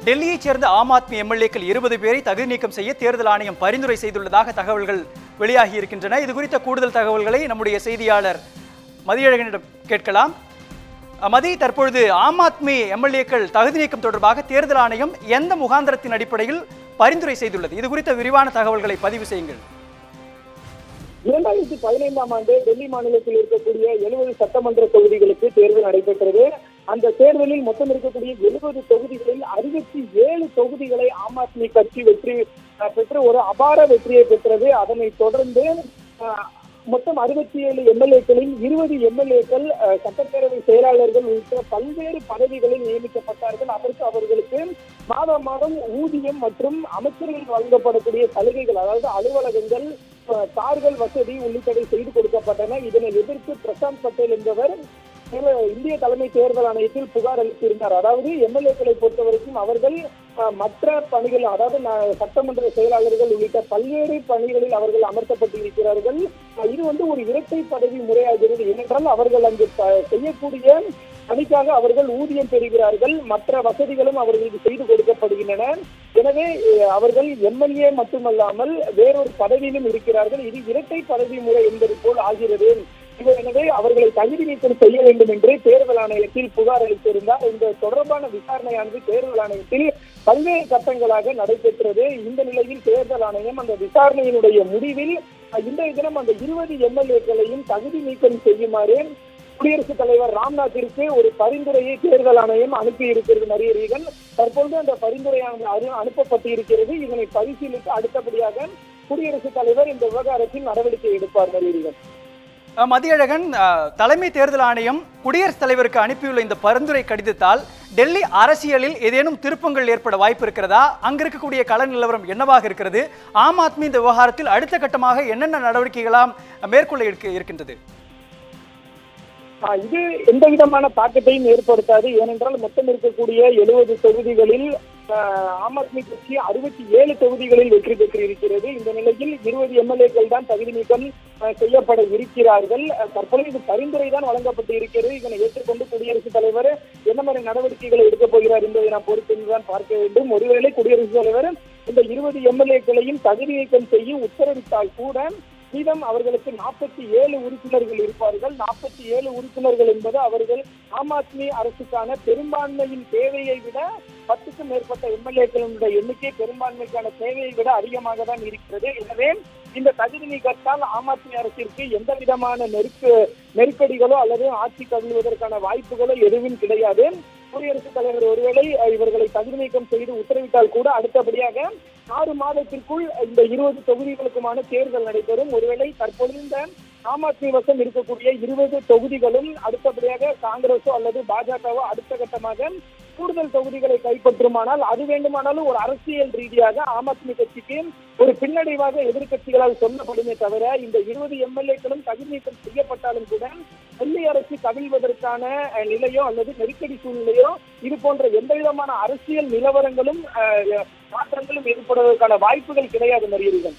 டெல்லியைச் சேர்ந்த ஆம் ஆத்மி எம்எல்ஏக்கள் 20 பேரை தகுதி நீக்கம் செய்ய தேர்தல் ஆணையம் பரிந்துரை செய்துள்ளதாக தகவல்கள் வெளியாகி இருக்கின்றன. இது குறித்த கூடுதல் தகவல்களை நம்முடைய செய்தியாளர் மதியழகனிடம் கேட்கலாம். மதி, தற்பொழுது ஆம் ஆத்மி எம்எல்ஏக்கள் தகுதி நீக்கம் தொடர்பாக தேர்தல் ஆணையம் எந்த முகாந்திரத்தின் அடிப்படையில் பரிந்துரை செய்துள்ளது? இது குறித்த விரிவான தகவல்களை பதிவு செய்யுங்கள். 2015ஆம் ஆண்டு டெல்லி மாநிலத்தில் இருக்கக்கூடிய 70 சட்டமன்ற தொகுதிகளுக்கு தேர்தல் நடைபெற்றது. அந்த தேர்தலில் மொத்தம் இருக்கக்கூடிய 70 தொகுதிகளில் 67 தொகுதிகளை ஆம் ஆத்மி கட்சி வெற்றி பெற்று ஒரு அபார வெற்றியை பெற்றது. அதனைத் தொடர்ந்து மொத்தம் 67 எம்எல்ஏக்களில் 20 எம்எல்ஏக்கள் சட்டப்பேரவை செயலாளர்கள் உள்ளிட்ட பல்வேறு பதவிகளில் நியமிக்கப்பட்டார்கள். அதற்கு அவர்களுக்கு மாதம் மாதம் ஊதியம் மற்றும் அமைச்சர்கள் வழங்கப்படக்கூடிய சலுகைகள், அதாவது அலுவலகங்கள், கார்கள் வசதி உள்ளிட்டவை செய்து கொடுக்கப்பட்டன. இதனை எதிர்த்து பிரசாந்த் பட்டேல் என்பவர் இந்திய தலைமை தேர்தல் ஆணையத்தில் புகார் அளித்திருந்தார். அதாவது எம்எல்ஏக்களை பொறுத்தவரைக்கும் அவர்கள் மற்ற பணிகள், அதாவது சட்டமன்ற செயலாளர்கள் உள்ளிட்ட பல்வேறு பணிகளில் அவர்கள் அமர்த்தப்பட்டிருக்கிறார்கள். இது ஒரு இரட்டை பதவி முறையாகிறது. ஏனென்றால் அவர்கள் அங்கு செய்யக்கூடிய பணிக்காக அவர்கள் ஊதியம் பெறுகிறார்கள், மற்ற வசதிகளும் அவர்களுக்கு செய்து கொடுக்கப்படுகின்றன. எனவே அவர்கள் எம்எல்ஏ மட்டுமல்லாமல் வேறொரு பதவியிலும் இருக்கிறார்கள். இது இரட்டை பதவி முறை என்பது போல் ஆகிறது. எனவே அவர்களை தகுதி நீக்கம் செய்ய வேண்டும் என்று தேர்தல் ஆணையத்தில் புகார் அளித்திருந்தார். இந்த தொடர்பான விசாரணையானது தேர்தல் ஆணையத்தில் பல்வேறு கட்டங்களாக நடைபெற்றது. இந்த நிலையில் தேர்தல் ஆணையம் அந்த விசாரணையினுடைய முடிவில் இன்றைய தினம் அந்த 20 எம்எல்ஏக்களையும் தகுதி நீக்கம் செய்யுமாறு குடியரசுத் தலைவர் ராம்நாத்திற்கு ஒரு பரிந்துரையை தேர்தல் ஆணையம் அனுப்பி இருக்கிறது. நரியரீகன், தற்போது அந்த பரிந்துரையானது அனுப்பப்பட்டிருக்கிறது. இதனை பரிசீலித்து அடுத்தபடியாக குடியரசுத் தலைவர் இந்த விவகாரத்தில் நடவடிக்கை எடுப்பார். நரியரீகன், மதியழகன், தலைமை தேர்தல் ஆணையம் குடியரசுத் தலைவருக்கு அனுப்பியுள்ள இந்த பரிந்துரை கடிதத்தால் டெல்லி அரசியலில் ஏதேனும் திருப்பங்கள் ஏற்பட வாய்ப்பு இருக்கிறதா? அங்க இருக்கக்கூடிய கள நிலவரம் என்னவாக இருக்கிறது? ஆம் ஆத்மி இந்த விவகாரத்தில் அடுத்த கட்டமாக என்னென்ன நடவடிக்கைகளாம் மேற்கொள்ள இருக்கின்றது? இது எந்த விதமான தாக்கத்தையும் ஏற்படுத்தாது. ஏனென்றால் மொத்தம் இருக்கக்கூடிய 70 தொகுதிகளில் ஆம் ஆத்மி கட்சி 67 தொகுதிகளில் வெற்றி பெற்றிருக்கிறது. இந்த நிலையில் 20 எம்எல்ஏக்கள் தான் தகுதி நீக்கம் செய்யப்பட இருக்கிறார்கள். தற்போது இது பரிந்துரை தான் வழங்கப்பட்டு இருக்கிறது. இதனை ஏற்றுக்கொண்டு குடியரசுத் தலைவர் என்ன மாதிரி நடவடிக்கைகளை எடுக்கப் போகிறார் என்பதை நாம் பொறுத்திருந்துதான் பார்க்க வேண்டும். ஒருவேளை குடியரசுத் தலைவர் இந்த 20 எம்எல்ஏக்களையும் தகுதி நீக்கம் செய்ய உத்தரவிட்டால் கூட மீதம் அவர்களுக்கு 47 உறுப்பினர்கள் இருப்பார்கள். 47 உறுப்பினர்கள் என்பது அவர்கள் ஆம் ஆத்மி அரசுக்கான பெரும்பான்மையின் தேவையை விட 10க்கும் மேற்பட்ட எம்எல்ஏக்களுடைய எண்ணிக்கை பெரும்பான்மைக்கான தேவையை விட அதிகமாக தான் இருக்கிறது. எனவே இந்த தகுதி நீக்கத்தால் ஆம் ஆத்மி அரசிற்கு எந்த விதமான நெருக்கடிகளோ அல்லது ஆட்சி கவிழ்வதற்கான வாய்ப்புகளோ எதுவும் கிடையாது. குடியரசுத் தலைவர் ஒருவேளை இவர்களை தகுதி நீக்கம் செய்து உத்தரவிட்டால் கூட அடுத்தபடியாக 6 மாதத்திற்குள் இந்த 20 தொகுதிகளுக்குமான தேர்தல் நடைபெறும். ஒருவேளை தற்போது இந்த ஆம் ஆத்மி வசம் இருக்கக்கூடிய 20 தொகுதிகளும் அடுத்தபடியாக காங்கிரஸோ அல்லது பாஜகவோ அடுத்த கட்டமாக கூடுதல் தொகுதிகளை கைப்பற்றுமானால் அது வேண்டுமானாலும் ஒரு அரசியல் ரீதியாக ஆம் ஆத்மி கட்சிக்கு ஒரு பின்னடைவாக எதிர்கட்சிகளால் சொல்லப்படுமே தவிர இந்த 20 எம்எல்ஏக்களும் தகுதி நீக்கம் செய்யப்பட்டாலும் கூட டெல்லி அரசு கவிழ்வதற்கான நிலையோ அல்லது நெருக்கடி சூழ்நிலையோ இது போன்ற எந்த விதமான அரசியல் நிலவரங்களும் மாற்றங்களும் ஏற்படுவதற்கான வாய்ப்புகள் கிடையாது. மரியர்கள்.